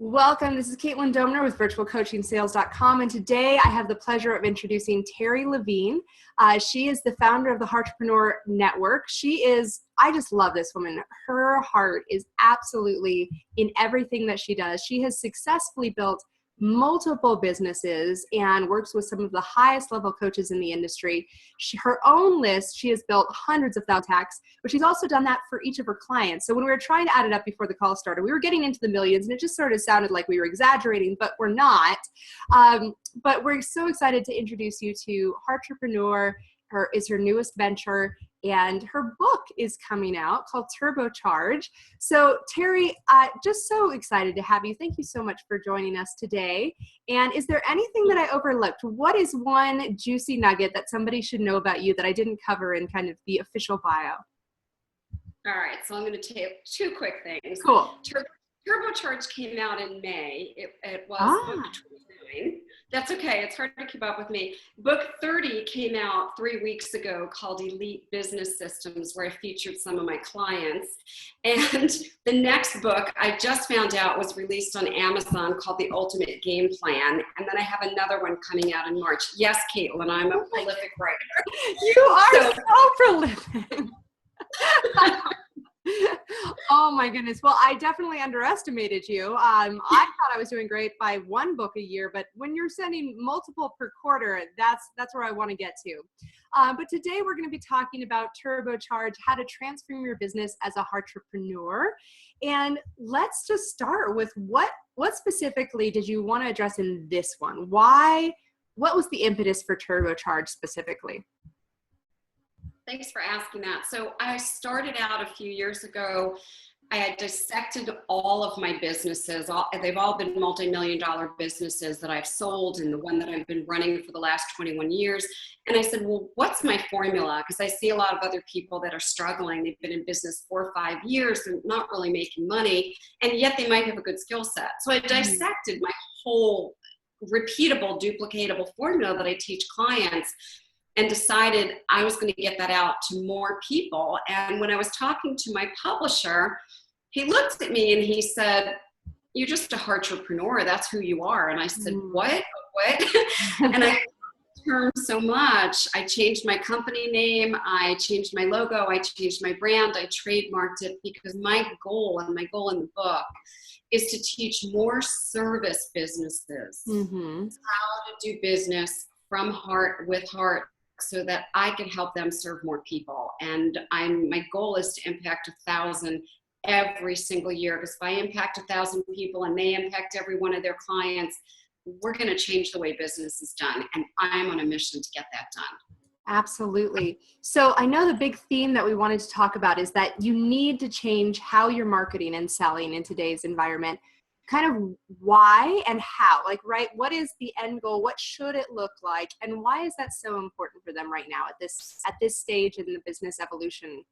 Welcome. This is Caitlin Domner with virtualcoachingsales.com, and today I have the pleasure of introducing Terri Levine. She is the founder of the Heartrepreneur Network. I just love this woman. Her heart is absolutely in everything that she does. She has successfully built multiple businesses and works with some of the highest level coaches in the industry. Her own list, she has built hundreds of thousands of attacks, but she's also done that for each of her clients. So when we were trying to add it up before the call started, we were getting into the millions, and it just sort of sounded like we were exaggerating, but we're not. But we're so excited to introduce you to Heartrepreneur. Is her newest venture, and her book is coming out called TurboCharge. So Terri, just so excited to have you. Thank you so much for joining us today. And is there anything that I overlooked? What is one juicy nugget that somebody should know about you that I didn't cover in kind of the official bio? All right, so I'm going to take two quick things. Cool. TurboCharge came out in May. It was book 29. That's okay. It's hard to keep up with me. Book 30 came out 3 weeks ago called Elite Business Systems, where I featured some of my clients. And the next book I just found out was released on Amazon called The Ultimate Game Plan. And then I have another one coming out in March. Yes, Caitlin, I'm a prolific writer. You are so prolific. Oh my goodness. Well, I definitely underestimated you. I thought I was doing great by one book a year, but when you're sending multiple per quarter, that's where I want to get to. But today we're going to be talking about TurboCharge, how to transform your business as a heartrepreneur. And let's just start with what specifically did you want to address in this one? What was the impetus for TurboCharge specifically? Thanks for asking that. So I started out a few years ago. I had dissected all of my businesses. They've all been multi-million-dollar businesses that I've sold, and the one that I've been running for the last 21 years. And I said, well, what's my formula? Because I see a lot of other people that are struggling. They've been in business 4 or 5 years. They're not really making money, and yet they might have a good skill set. So I dissected my whole repeatable, duplicatable formula that I teach clients, and decided I was going to get that out to more people. And when I was talking to my publisher, he looked at me and he said, "You're just a heartrepreneur. That's who you are." And I said, What? And I term so much. I changed my company name. I changed my logo. I changed my brand. I trademarked it because my goal in the book is to teach more service businesses how to do business from heart with heart, so that I can help them serve more people. And my goal is to impact 1,000 every single year, because if I impact 1,000 people and they impact every one of their clients, we're going to change the way business is done. And I'm on a mission to get that done. Absolutely. So I know the big theme that we wanted to talk about is that you need to change how you're marketing and selling in today's environment. Kind of why and how, right? What is the end goal? What should it look like? And why is that so important for them right now at this stage in the business evolution?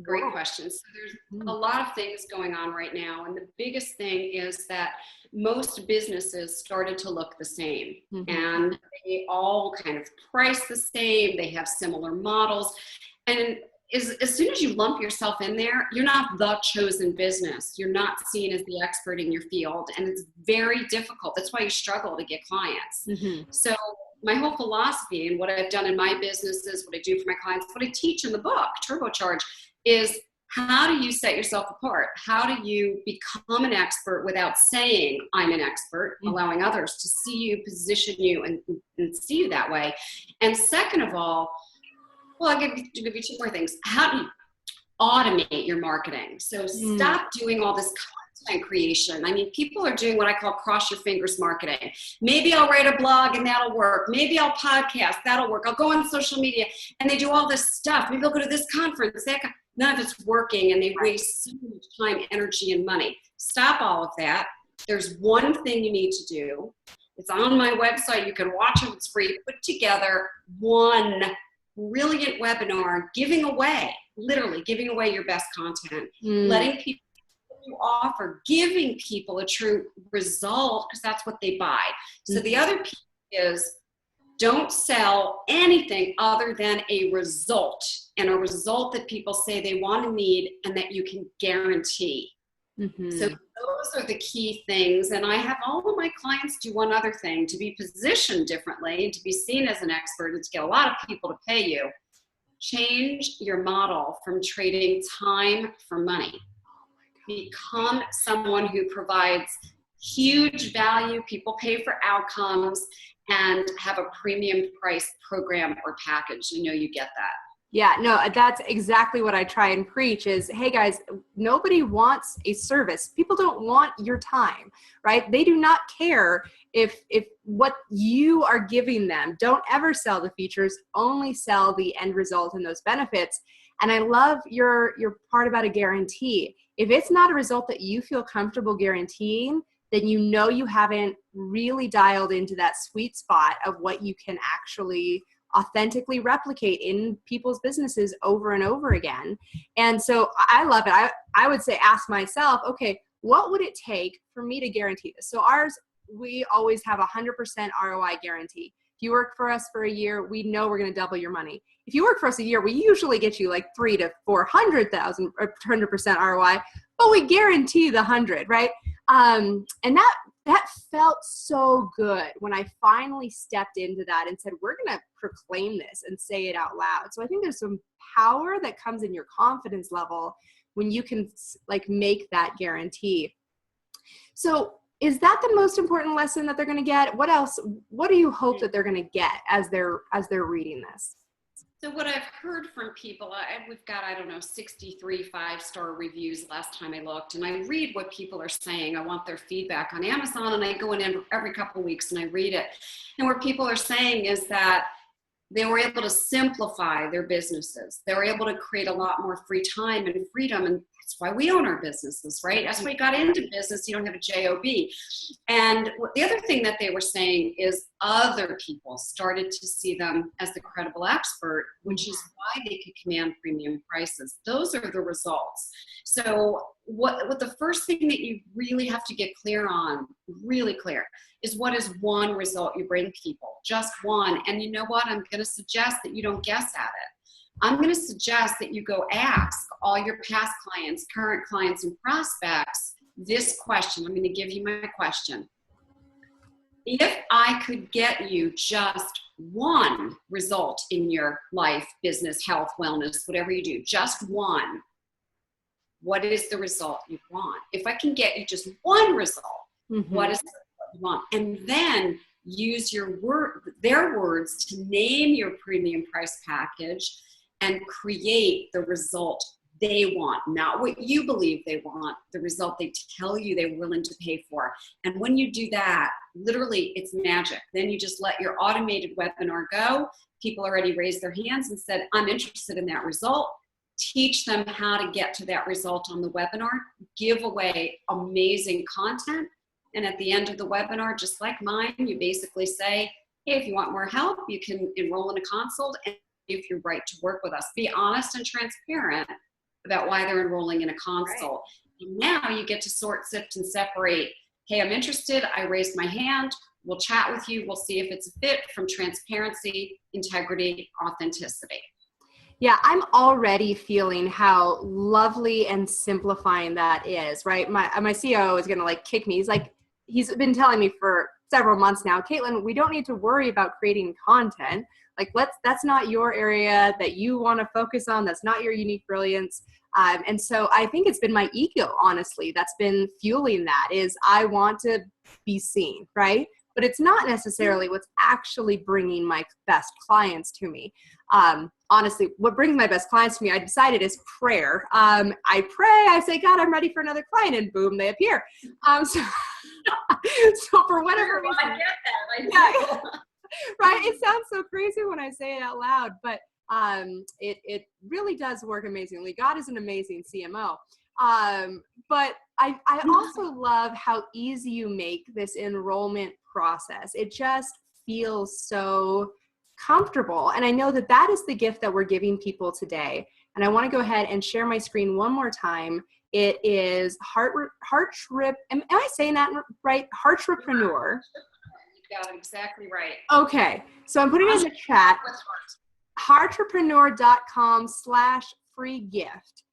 Great question. So there's a lot of things going on right now. And the biggest thing is that most businesses started to look the same, and they all kind of price the same. They have similar models. And as soon as you lump yourself in there, you're not the chosen business. You're not seen as the expert in your field. And it's very difficult. That's why you struggle to get clients. So my whole philosophy and what I've done in my businesses, what I do for my clients, what I teach in the book, TurboCharge, is how do you set yourself apart? How do you become an expert without saying I'm an expert, allowing others to see you, position you, and see you that way? And second of all, well, I'll give you two more things. How do you automate your marketing? So stop doing all this content creation. I mean, people are doing what I call cross your fingers marketing. Maybe I'll write a blog and that'll work. Maybe I'll podcast, that'll work. I'll go on social media, and they do all this stuff. Maybe I'll go to this conference. None of it's working, and they waste so much time, energy, and money. Stop all of that. There's one thing you need to do. It's on my website. You can watch it. It's free. Put together one brilliant webinar literally giving away your best content, letting people you offer, giving people a true result, because that's what they buy. So the other piece is, don't sell anything other than a result, and a result that people say they want to need and that you can guarantee. So those those are the key things. And I have all of my clients do one other thing: to be positioned differently and to be seen as an expert and to get a lot of people to pay you. Change your model from trading time for money. Become someone who provides huge value, people pay for outcomes, and have a premium price program or package. You know, you get that. Yeah, no, that's exactly what I try and preach is, hey guys, nobody wants a service. People don't want your time, right? They do not care if what you are giving them. Don't ever sell the features, only sell the end result and those benefits. And I love your part about a guarantee. If it's not a result that you feel comfortable guaranteeing, then you know you haven't really dialed into that sweet spot of what you can actually authentically replicate in people's businesses over and over again. And so I love it. I would say, ask myself, okay, what would it take for me to guarantee this? So ours, we always have 100% ROI guarantee. If you work for us for a year, we know we're going to double your money. If you work for us a year, we usually get you like 300,000 to 400,000 or 100% ROI, but we guarantee the 100, right? And that felt so good when I finally stepped into that and said, we're going to proclaim this and say it out loud. So I think there's some power that comes in your confidence level when you can like make that guarantee. So is that the most important lesson that they're going to get? What else? What do you hope that they're going to get as they're reading this? So what I've heard from people, we've got, 63 5-star reviews last time I looked, and I read what people are saying. I want their feedback on Amazon, and I go in every couple of weeks and I read it. And what people are saying is that they were able to simplify their businesses. They were able to create a lot more free time and freedom, and that's why we own our businesses, right? That's why we got into business. You don't have a job. And the other thing that they were saying is other people started to see them as the credible expert, which is why they could command premium prices. Those are the results. So what the first thing that you really have to get clear on, really clear, is what is one result you bring people, just one. And you know what? I'm going to suggest that you don't guess at it. I'm going to suggest that you go ask all your past clients, current clients, and prospects this question. I'm going to give you my question. If I could get you just one result in your life, business, health, wellness, whatever you do, just one, what is the result you want? If I can get you just one result, what is the result you want? And then use their words to name your premium price package and create the result they want, not what you believe they want, the result they tell you they're willing to pay for. And when you do that, literally it's magic. Then you just let your automated webinar go. People already raised their hands and said, I'm interested in that result. Teach them how to get to that result on the webinar. Give away amazing content. And at the end of the webinar, just like mine, you basically say, hey, if you want more help, you can enroll in a consult and if you're right to work with us. Be honest and transparent about why they're enrolling in a consult. Right. And now you get to sort, sift, and separate. Hey, I'm interested. I raised my hand. We'll chat with you. We'll see if it's a fit from transparency, integrity, authenticity. Yeah, I'm already feeling how lovely and simplifying that is, right? My CEO is going to like kick me. He's been telling me for several months now, Caitlin, we don't need to worry about creating content. Like that's not your area that you want to focus on. That's not your unique brilliance. And so I think it's been my ego, honestly, that's been fueling that is I want to be seen, right? But it's not necessarily what's actually bringing my best clients to me. Honestly, what brings my best clients to me, I decided is prayer. I pray, I say, God, I'm ready for another client, and boom, they appear. So for whatever reason, I get that. Right? It sounds so crazy when I say it out loud, but it really does work amazingly. God is an amazing CMO. But I also love how easy you make this enrollment process. It just feels so comfortable. And I know that that is the gift that we're giving people today. And I want to go ahead and share my screen one more time. It is am I saying that right? Heartrepreneur. You got it exactly right. Okay. So I'm putting it in the chat. Heartrepreneur.com/free gift.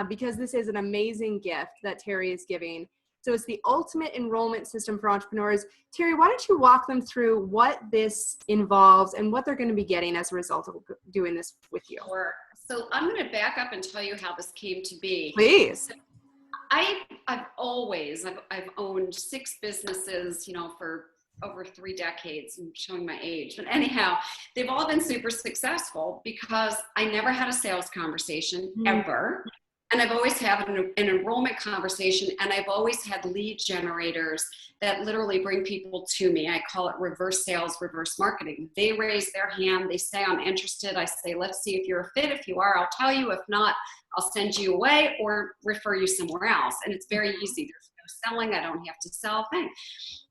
Because this is an amazing gift that Terri is giving. So it's the ultimate enrollment system for entrepreneurs. Terri, why don't you walk them through what this involves and what they're going to be getting as a result of doing this with you? Sure. So I'm going to back up and tell you how this came to be. Please. So I've owned 6 businesses, for over 3 decades. I'm showing my age, but anyhow, they've all been super successful because I never had a sales conversation ever. And I've always had an enrollment conversation, and I've always had lead generators that literally bring people to me. I call it reverse sales, reverse marketing. They raise their hand. They say, I'm interested. I say, let's see if you're a fit. If you are, I'll tell you. If not, I'll send you away or refer you somewhere else. And it's very easy. There's no selling. I don't have to sell a thing.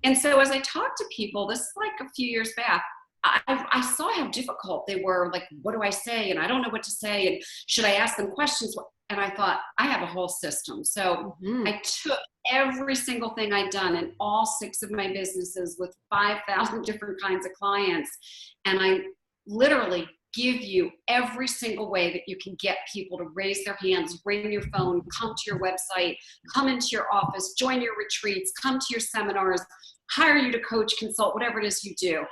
And so as I talk to people, this is like a few years back, I saw how difficult they were. Like, what do I say? And I don't know what to say. And should I ask them questions? And I thought, I have a whole system. So I took every single thing I'd done in all 6 of my businesses with 5,000 different kinds of clients. And I literally give you every single way that you can get people to raise their hands, ring your phone, come to your website, come into your office, join your retreats, come to your seminars, hire you to coach, consult, whatever it is you do.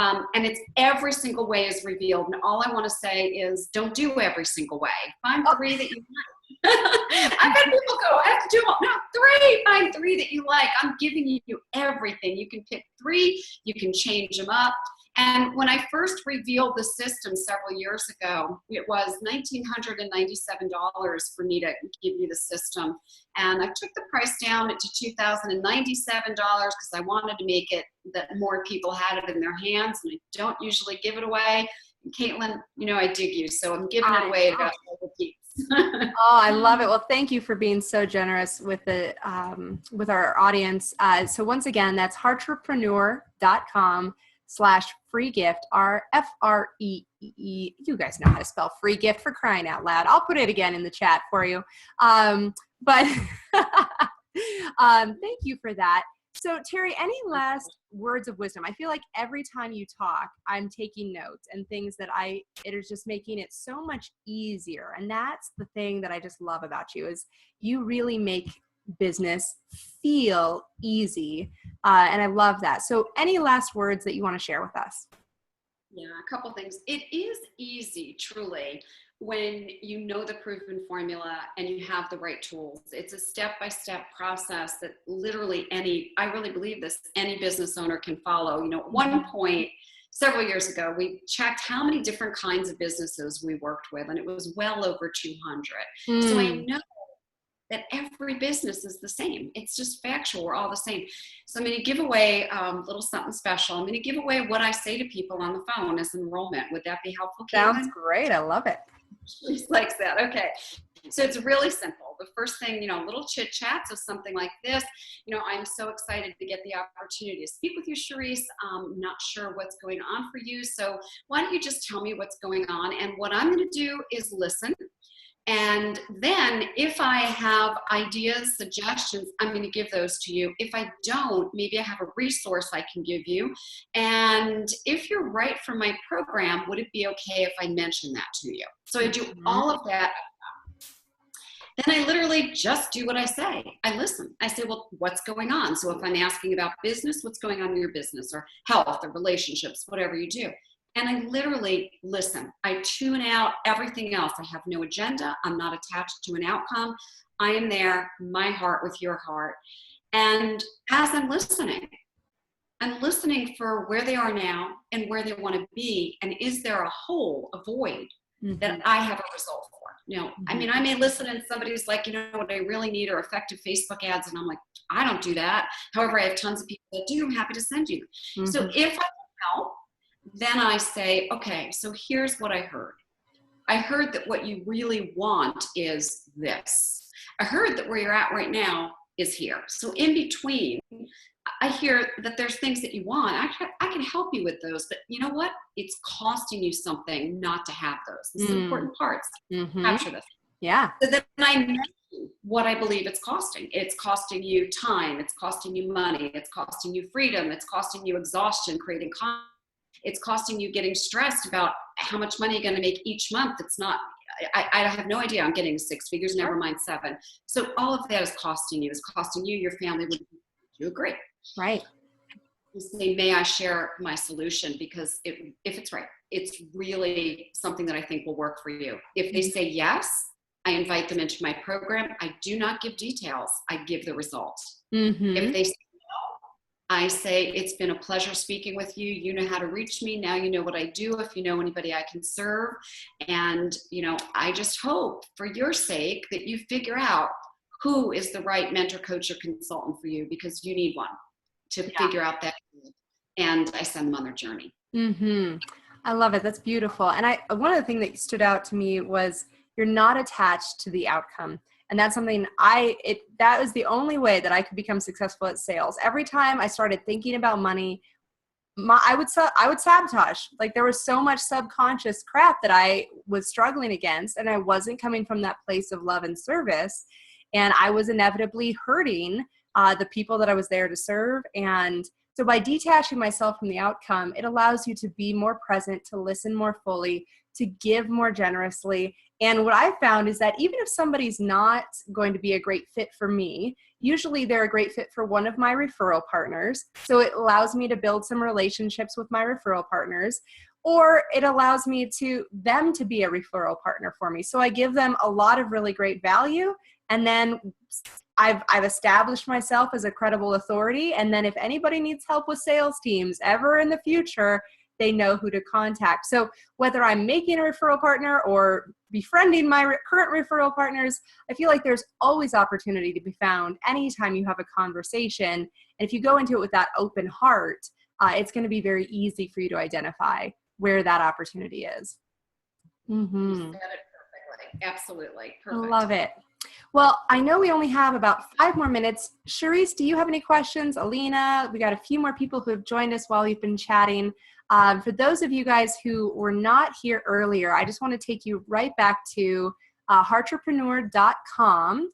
And it's every single way is revealed. And all I want to say is don't do every single way. Find 3 that you like. I've had people go, I have to do them all. No, 3. Find 3 that you like. I'm giving you everything. You can pick 3. You can change them up. And when I first revealed the system several years ago, it was $1,997 for me to give you the system. And I took the price down to $2,097 because I wanted to make it that more people had it in their hands. And I don't usually give it away. And Caitlin, I dig you. So I'm giving it away to other people. Oh, I love it. Well, thank you for being so generous with the with our audience. So once again, that's heartrepreneur.com/free gift, FREE. You guys know how to spell free gift, for crying out loud. I'll put it again in the chat for you. But thank you for that. So Terri, any last words of wisdom? I feel like every time you talk, I'm taking notes and things that it is just making it so much easier. And that's the thing that I just love about you, is you really make business feel easy. And I love that. So any last words that you want to share with us? Yeah, a couple things. It is easy, truly, when you know the proven formula and you have the right tools. It's a step-by-step process that literally I really believe this, any business owner can follow. At one point, several years ago, we checked how many different kinds of businesses we worked with, and it was well over 200. So I know that every business is the same. It's just factual. We're all the same. So I'm going to give away a little something special. I'm going to give away what I say to people on the phone as enrollment. Would that be helpful, Caitlin? Sounds great. I love it. She likes that. Okay. So it's really simple. The first thing, little chit chats of something like this. I'm so excited to get the opportunity to speak with you, Sharice. I'm not sure what's going on for you. So why don't you just tell me what's going on? And what I'm going to do is listen. And then if I have ideas, suggestions, I'm going to give those to you. If I don't, maybe I have a resource I can give you. And if you're right for my program, would it be okay if I mention that to you? So I do all of that. Then I literally just do what I say. I listen. I say, well, what's going on? So if I'm asking about business, what's going on in your business, or health or relationships, whatever you do. And I literally listen. I tune out everything else. I have no agenda. I'm not attached to an outcome. I am there, my heart with your heart. And as I'm listening for where they are now and where they want to be. And is there a hole, a void that I have a result for? I mean, I may listen and somebody's like, what I really need are effective Facebook ads. And I'm like, I don't do that. However, I have tons of people that do. I'm happy to send you. So if I can help, then I say, okay, so here's what I heard. I heard that what you really want is this. I heard that where you're at right now is here. So in between, I hear that there's things that you want. I can help you with those, but you know what? It's costing you something not to have those. This is important parts. Capture this. Yeah. So then I mention what I believe it's costing. It's costing you time. It's costing you money. It's costing you freedom. It's costing you exhaustion, creating content. It's costing you getting stressed about how much money you're going to make each month. It's not I have no idea. I'm getting 6 figures, never mind 7. So all of that is costing you. It's costing you, your family. Would you agree? Right. You say, may I share my solution? Because if it's right, it's really something that I think will work for you. If they say yes, I invite them into my program. I do not give details. I give the result. If they say no, I say, it's been a pleasure speaking with you. You know how to reach me. Now you know what I do. If you know anybody I can serve. And, I just hope for your sake that you figure out who is the right mentor, coach, or consultant for you, because you need one to figure out that. And I send them on their journey. I love it. That's beautiful. And one of the things that stood out to me was you're not attached to the outcome. And that's something that was the only way that I could become successful at sales. Every time I started thinking about money, I would sabotage. Like, there was so much subconscious crap that I was struggling against, and I wasn't coming from that place of love and service. And I was inevitably hurting the people that I was there to serve. And so by detaching myself from the outcome, it allows you to be more present, to listen more fully, to give more generously. And what I found is that even if somebody's not going to be a great fit for me, usually they're a great fit for one of my referral partners. So it allows me to build some relationships with my referral partners, or it allows them to be a referral partner for me. So I give them a lot of really great value. And then I've established myself as a credible authority. And then if anybody needs help with sales teams ever in the future, they know who to contact. So whether I'm making a referral partner or befriending my current referral partners, I feel like there's always opportunity to be found anytime you have a conversation. And if you go into it with that open heart, it's going to be very easy for you to identify where that opportunity is. You said it perfectly. Absolutely. Perfect. I love it. Well, I know we only have about 5 more minutes. Charisse, do you have any questions? Alina, we got a few more people who have joined us while we've been chatting. For those of you guys who were not here earlier, I just want to take you right back to Heartrepreneur.com.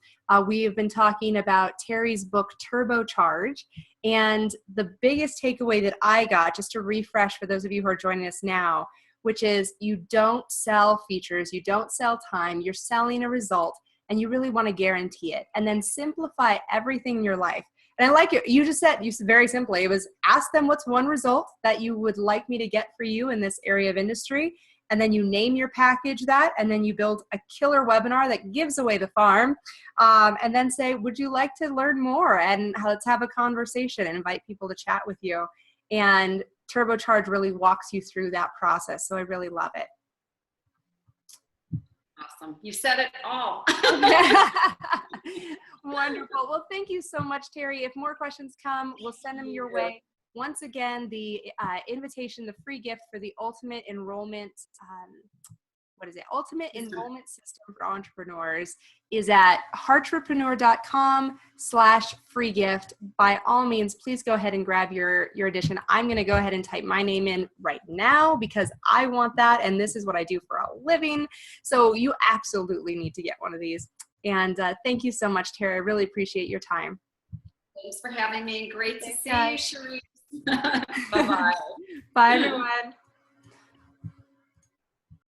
We have been talking about Terri's book, TurboCharge. And the biggest takeaway that I got, just to refresh for those of you who are joining us now, which is you don't sell features, you don't sell time, you're selling a result. And you really want to guarantee it, and then simplify everything in your life. And I like it. You said very simply, it was ask them what's one result that you would like me to get for you in this area of industry. And then you name your package that, and then you build a killer webinar that gives away the farm. And then say, would you like to learn more? And let's have a conversation and invite people to chat with you. And TurboCharge really walks you through that process. So I really love it. Awesome. You said it all. Wonderful. Well, thank you so much, Terri. If more questions come, we'll send them your way. Once again, the invitation, the free gift for the ultimate enrollment, Ultimate Enrollment System for Entrepreneurs is at heartrepreneur.com/free gift. By all means, please go ahead and grab your edition. I'm going to go ahead and type my name in right now because I want that, and this is what I do for a living. So you absolutely need to get one of these. And thank you so much, Terri. I really appreciate your time. Thanks for having me. Great to see you, Cherise. Bye-bye. Bye, everyone.